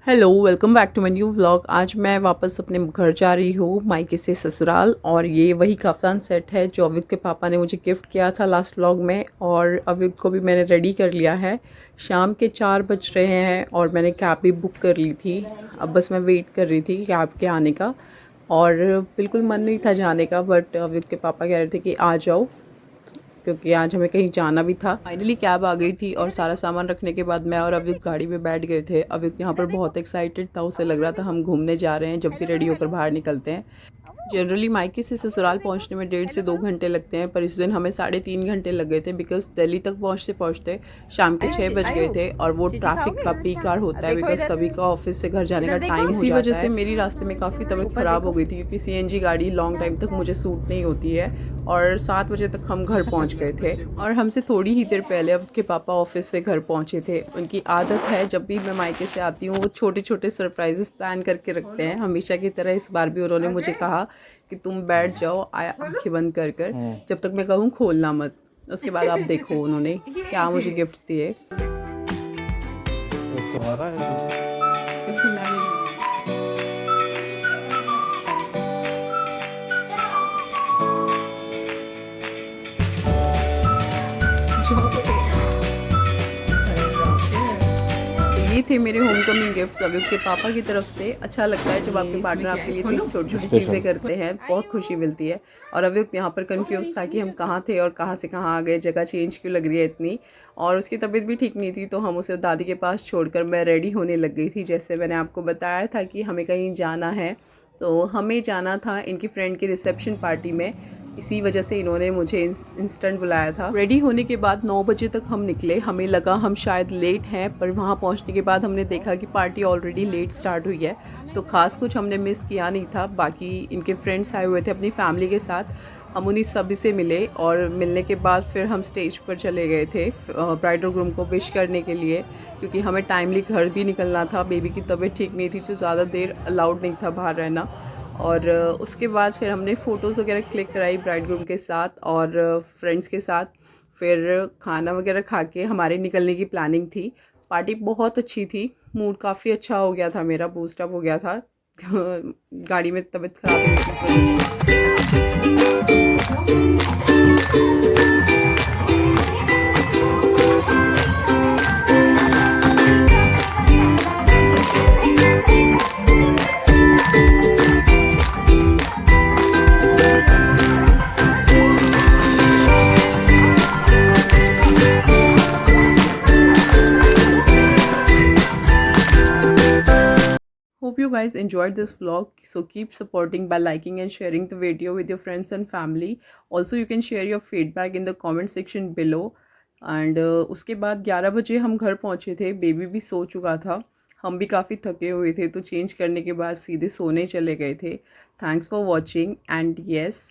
Hello, welcome back to my new vlog. आज मैं वापस अपने घर जा रही हूँ मायके से ससुराल। और ये वही कफ्तान सेट है जो अविक के पापा ने मुझे गिफ्ट किया था लास्ट व्लॉग में। और अविक को भी मैंने रेडी कर लिया है। शाम के 4 बज रहे हैं और मैंने कैब भी बुक कर ली थी। अब बस मैं वेट कर रही थी कैब के आने का। और बिल्कुल मन नहीं था जाने का, बट अविक के पापा कह रहे थे कि आ जाओ, क्योंकि आज हमें कहीं जाना भी था। फाइनली कैब आ गई थी और सारा सामान रखने के बाद मैं और अविक गाड़ी में बैठ गए थे। अविक यहाँ पर बहुत एक्साइटेड था, उसे लग रहा था हम घूमने जा रहे हैं जब भी रेडी होकर बाहर निकलते हैं। जनरली मायके से ससुराल पहुंचने में 1.5 से 2 घंटे लगते हैं, पर इस दिन हमें 3.5 घंटे लग गए थे, बिकॉज दिल्ली तक पहुंचते पहुंचते शाम के 6 बज गए थे। और वो ट्रैफिक का पीक आवर होता है, बिकॉज सभी का ऑफिस से घर जाने का टाइम हो जाता है। इसी वजह से मेरी रास्ते में काफ़ी तबीयत ख़राब हो गई थी, क्योंकि सीएनजी गाड़ी लॉन्ग टाइम तक मुझे सूट नहीं होती है। और 7 बजे तक हम घर पहुंच गए थे। और हमसे थोड़ी ही देर पहले उनके पापा ऑफिस से घर पहुंचे थे। उनकी आदत है, जब भी मैं मायके से आती हूँ वो छोटे छोटे सरप्राइजेस प्लान करके रखते हैं हमेशा की तरह। इस बार भी उन्होंने मुझे कहा कि तुम बैठ जाओ आंखें बंद कर कर, जब तक मैं कहूँ खोलना मत। उसके बाद आप देखो उन्होंने क्या मुझे गिफ्ट्स दिए। तुम्हारा है ये थे मेरे होम कमिंग गिफ्ट्स अभी उसके पापा की तरफ से। अच्छा लगता है जब आपके पार्टनर आपके लिए इतनी छोटी छोटी चीज़ें करते हैं, बहुत खुशी मिलती है। और अभी यहाँ पर कंफ्यूज था कि हम कहाँ थे और कहाँ से कहाँ आ गए, जगह चेंज क्यों लग रही है इतनी। और उसकी तबीयत भी ठीक नहीं थी, तो हम उसे दादी के पास छोड़कर मैं रेडी होने लग गई थी। जैसे मैंने आपको बताया था कि हमें कहीं जाना है, तो हमें जाना था इनकी फ्रेंड की रिसेप्शन पार्टी में। इसी वजह से इन्होंने मुझे इंस्टेंट बुलाया था। रेडी होने के बाद 9 बजे तक हम निकले। हमें लगा हम शायद लेट हैं, पर वहाँ पहुँचने के बाद हमने देखा कि पार्टी ऑलरेडी लेट स्टार्ट हुई है, तो ख़ास कुछ हमने मिस किया नहीं था। बाकी इनके फ्रेंड्स आए हुए थे अपनी फैमिली के साथ, हम उन्हीं सभी से मिले। और मिलने के बाद फिर हम स्टेज पर चले गए थे ब्राइड और ग्रूम को विश करने के लिए, क्योंकि हमें टाइमली घर भी निकलना था। बेबी की तबीयत ठीक नहीं थी, तो ज़्यादा देर अलाउड नहीं था बाहर रहना। और उसके बाद फिर हमने फ़ोटोज़ वगैरह क्लिक कराई ब्राइड ग्रूम के साथ और फ्रेंड्स के साथ। फिर खाना वगैरह खा के हमारे निकलने की प्लानिंग थी। पार्टी बहुत अच्छी थी, मूड काफ़ी अच्छा हो गया था, मेरा बूस्ट अप हो गया था। गाड़ी में तबीयत ख़राब हो गई थी इस वजह से। Hope you guys enjoyed this vlog. So keep supporting by liking and sharing the video with your friends and family. Also you can share your feedback in the comment section below. And उसके बाद 11 बजे हम घर पहुँचे थे। Baby भी सो चुका था, हम भी काफ़ी थके हुए थे, तो चेंज करने के बाद सीधे सोने चले गए थे। Thanks for watching and yes,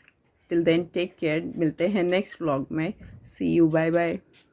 till then take care. मिलते हैं नेक्स्ट व्लॉग में। See you, bye bye.